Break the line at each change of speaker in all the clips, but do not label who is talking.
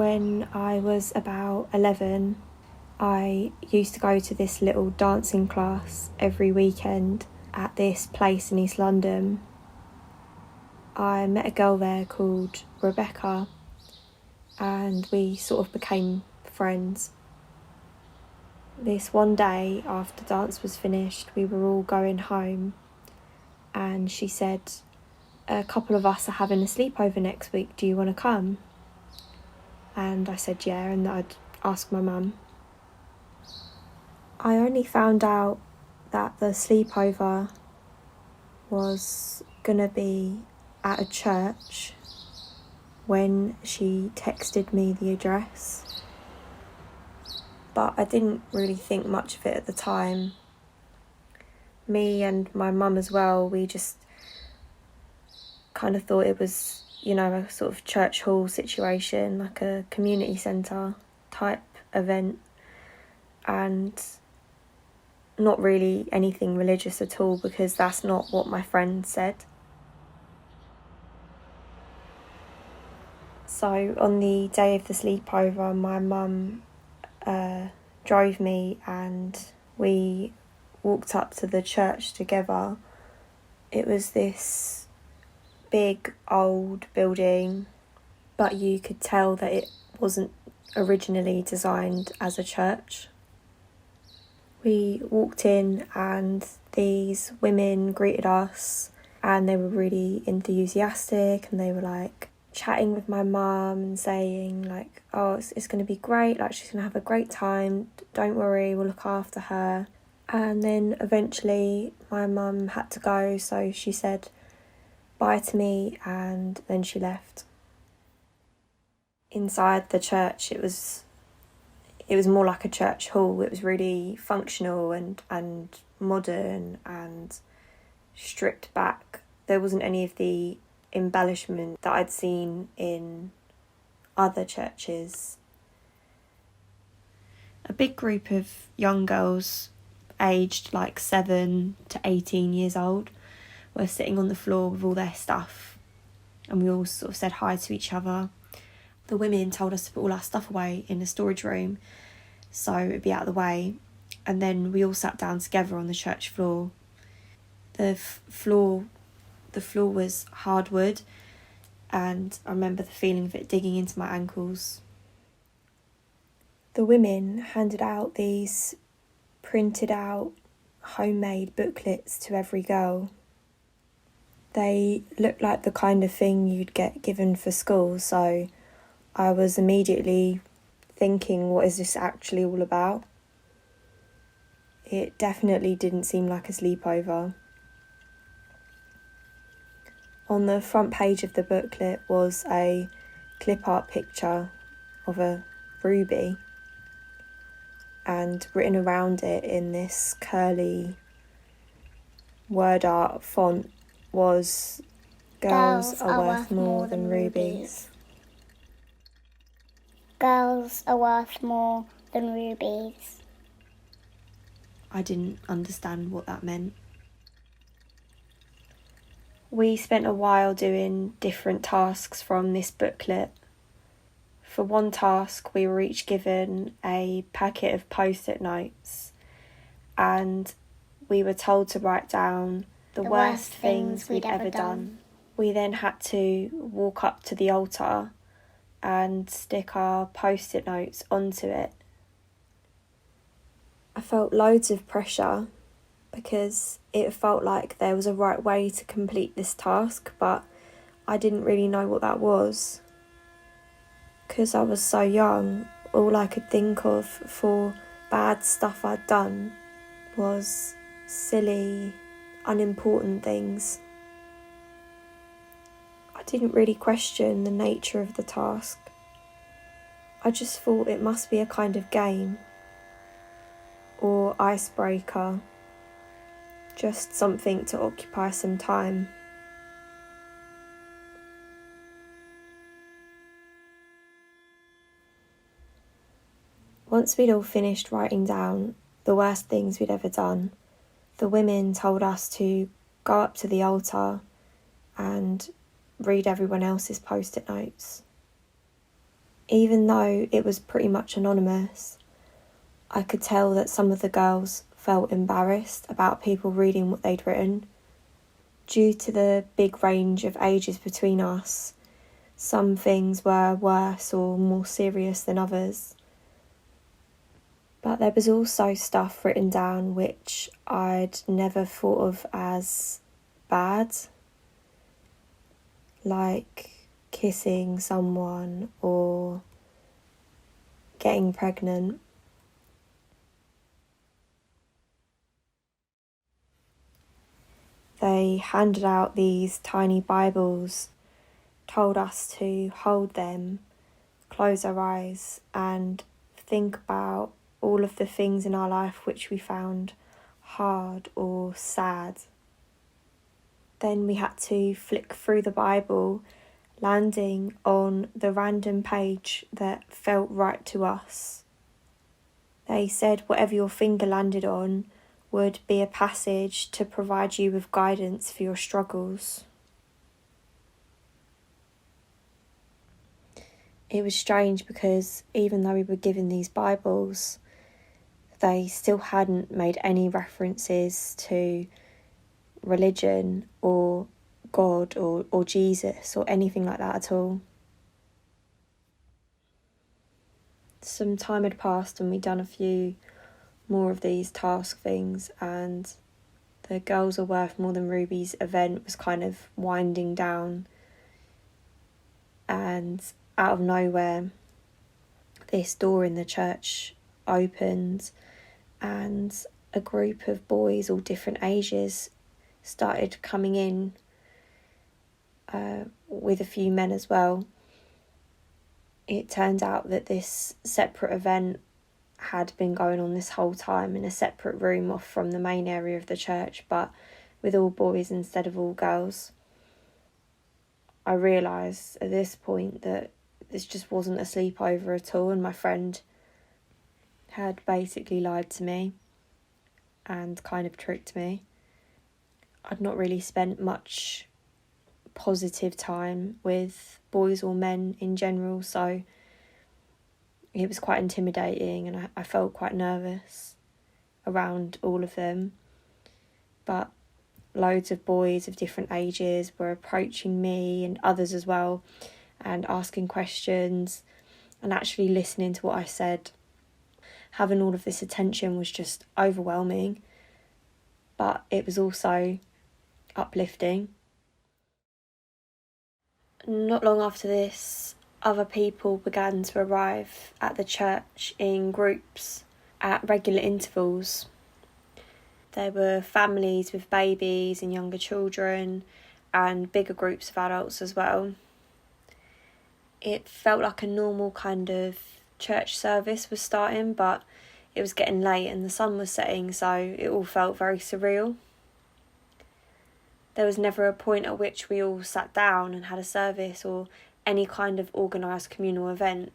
When I was about 11, I used to go to this little dancing class every weekend at this place in East London. I met a girl there called Rebecca, and we sort of became friends. This one day after dance was finished, we were all going home, and she said, "A couple of us are having a sleepover next week, do you want to come?" And I said yeah, and that I'd ask my mum. I only found out that the sleepover was gonna be at a church when she texted me the address, but I didn't really think much of it at the time. Me and my mum as well, we just kind of thought it was, a sort of church hall situation, like a community centre type event, and not really anything religious at all, because that's not what my friend said. So on the day of the sleepover, my mum drove me and we walked up to the church together. It was this big old building, but you could tell that it wasn't originally designed as a church. We walked in and these women greeted us, and they were really enthusiastic, and they were like chatting with my mum and saying like, "Oh, it's going to be great, like she's going to have a great time, don't worry, we'll look after her." And then eventually my mum had to go, so she said bye to me and then she left. Inside the church, it was more like a church hall. It was really functional and modern and stripped back. There wasn't any of the embellishment that I'd seen in other churches. A big group of young girls aged like 7 to 18 years old were sitting on the floor with all their stuff, and we all sort of said hi to each other. The women told us to put all our stuff away in a storage room so it'd be out of the way, and then we all sat down together on the church floor. The floor was hardwood, and I remember the feeling of it digging into my ankles. The women handed out these printed out homemade booklets to every girl. They looked like the kind of thing you'd get given for school, so I was immediately thinking, what is this actually all about? It definitely didn't seem like a sleepover. On the front page of the booklet was a clip art picture of a ruby, and written around it in this curly word art font was, "Girls are worth more than rubies."
Girls are worth more than rubies.
I didn't understand what that meant. We spent a while doing different tasks from this booklet. For one task, we were each given a packet of post-it notes, and we were told to write down the worst things we'd ever done. We then had to walk up to the altar and stick our post-it notes onto it. I felt loads of pressure because it felt like there was a right way to complete this task, but I didn't really know what that was. Because I was so young, all I could think of for bad stuff I'd done was silly, unimportant things. I didn't really question the nature of the task. I just thought it must be a kind of game or icebreaker, just something to occupy some time. Once we'd all finished writing down the worst things we'd ever done, the women told us to go up to the altar and read everyone else's post-it notes. Even though it was pretty much anonymous, I could tell that some of the girls felt embarrassed about people reading what they'd written. Due to the big range of ages between us, some things were worse or more serious than others. But there was also stuff written down which I'd never thought of as bad, like kissing someone or getting pregnant. They handed out these tiny Bibles, told us to hold them, close our eyes, and think about all of the things in our life which we found hard or sad. Then we had to flick through the Bible, landing on the random page that felt right to us. They said whatever your finger landed on would be a passage to provide you with guidance for your struggles. It was strange because even though we were given these Bibles, they still hadn't made any references to religion or God or Jesus or anything like that at all. Some time had passed and we'd done a few more of these task things, and the Girls Are Worth More Than Rubies event was kind of winding down, and out of nowhere this door in the church opened and a group of boys, all different ages, started coming in with a few men as well. It turned out that this separate event had been going on this whole time in a separate room off from the main area of the church, but with all boys instead of all girls. I realised at this point that this just wasn't a sleepover at all, and my friend had basically lied to me and kind of tricked me. I'd not really spent much positive time with boys or men in general, so it was quite intimidating, and I felt quite nervous around all of them. But loads of boys of different ages were approaching me and others as well and asking questions and actually listening to what I said. Having all of this attention was just overwhelming, but it was also uplifting. Not long after this, other people began to arrive at the church in groups at regular intervals. There were families with babies and younger children and bigger groups of adults as well. It felt like a normal kind of church service was starting, but it was getting late and the sun was setting, so it all felt very surreal. There was never a point at which we all sat down and had a service or any kind of organised communal event.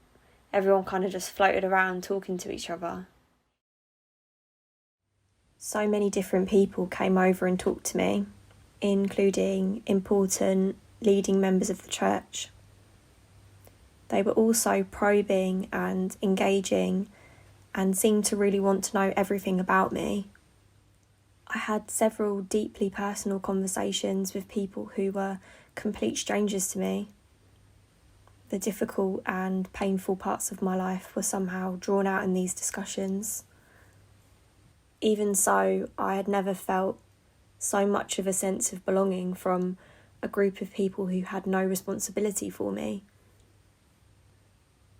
Everyone kind of just floated around talking to each other. So many different people came over and talked to me, including important leading members of the church. They were also probing and engaging and seemed to really want to know everything about me. I had several deeply personal conversations with people who were complete strangers to me. The difficult and painful parts of my life were somehow drawn out in these discussions. Even so, I had never felt so much of a sense of belonging from a group of people who had no responsibility for me.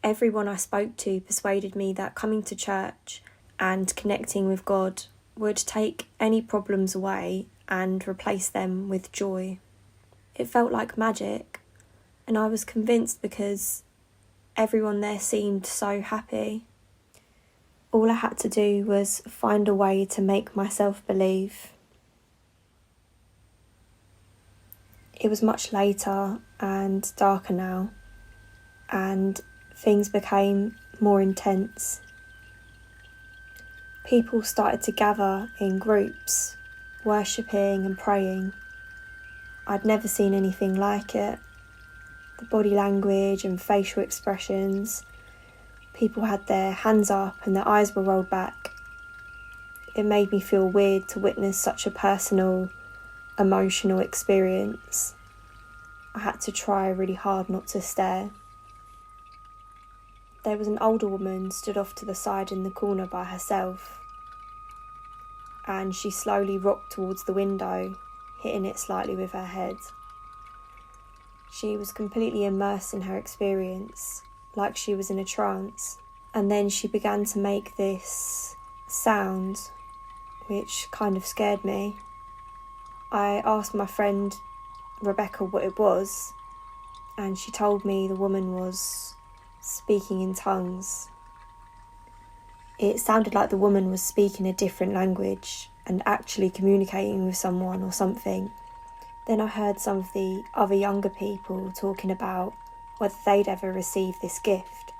Everyone I spoke to persuaded me that coming to church and connecting with God would take any problems away and replace them with joy. It felt like magic, and I was convinced because everyone there seemed so happy. All I had to do was find a way to make myself believe. It was much later and darker now, and things became more intense. People started to gather in groups, worshipping and praying. I'd never seen anything like it. the body language and facial expressions. People had their hands up and their eyes were rolled back. It made me feel weird to witness such a personal, emotional experience. I had to try really hard not to stare. There was an older woman stood off to the side in the corner by herself, and she slowly rocked towards the window, hitting it slightly with her head. She was completely immersed in her experience, like she was in a trance, and then she began to make this sound, which kind of scared me. I asked my friend Rebecca what it was, and she told me the woman was speaking in tongues. It sounded like the woman was speaking a different language and actually communicating with someone or something. Then I heard some of the other younger people talking about whether they'd ever received this gift.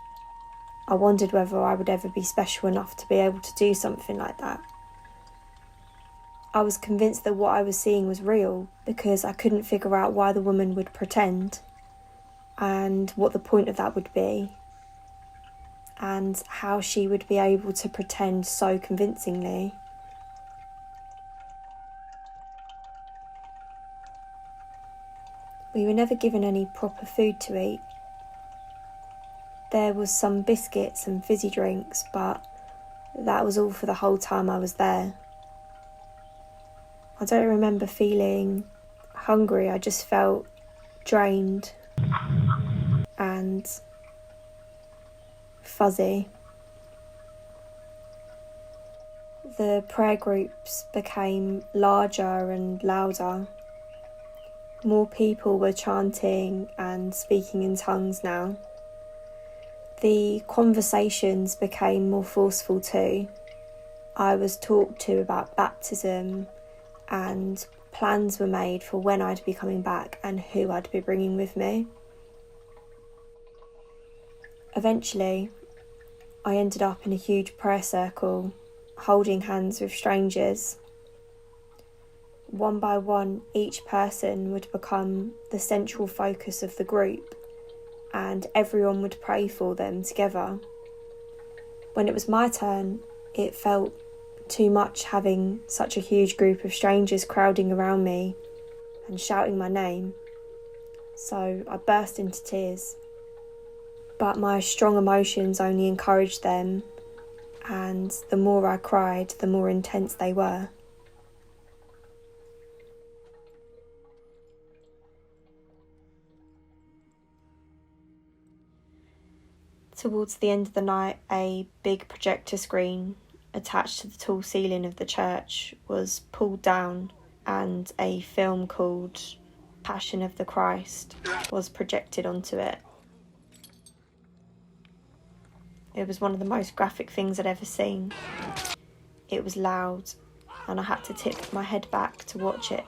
I wondered whether I would ever be special enough to be able to do something like that. I was convinced that what I was seeing was real because I couldn't figure out why the woman would pretend and what the point of that would be and how she would be able to pretend so convincingly. We were never given any proper food to eat. There was some biscuits and fizzy drinks, but that was all for the whole time I was there. I don't remember feeling hungry, I just felt drained and fuzzy. The prayer groups became larger and louder. More people were chanting and speaking in tongues now. The conversations became more forceful too. I was talked to about baptism and plans were made for when I'd be coming back and who I'd be bringing with me. Eventually, I ended up in a huge prayer circle, holding hands with strangers. One by one, each person would become the central focus of the group, and everyone would pray for them together. When it was my turn, it felt too much having such a huge group of strangers crowding around me and shouting my name, so I burst into tears. But my strong emotions only encouraged them, and the more I cried, the more intense they were. Towards the end of the night, a big projector screen attached to the tall ceiling of the church was pulled down, and a film called Passion of the Christ was projected onto it. It was one of the most graphic things I'd ever seen. It was loud, and I had to tip my head back to watch it.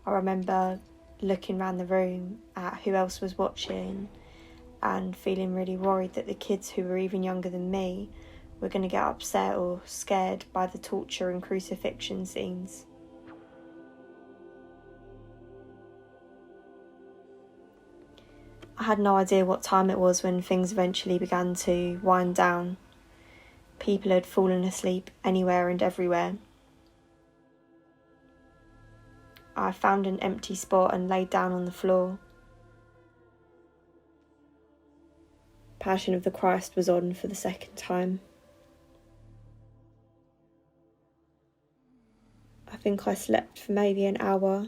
I remember looking around the room at who else was watching and feeling really worried that the kids who were even younger than me were going to get upset or scared by the torture and crucifixion scenes. I had no idea what time it was when things eventually began to wind down. People had fallen asleep anywhere and everywhere. I found an empty spot and laid down on the floor. Passion of the Christ was on for the second time. I think I slept for maybe an hour,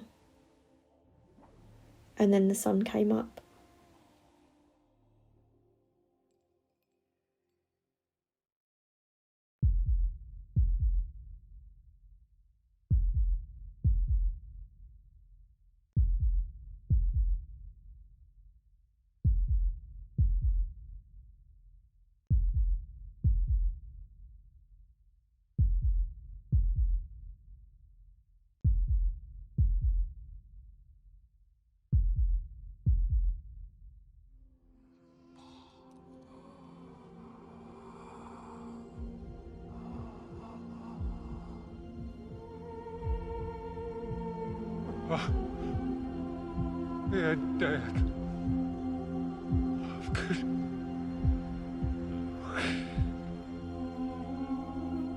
and then the sun came up.
Oh, yeah, Dad. Good.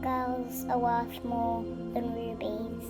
Girls are worth more than rubies.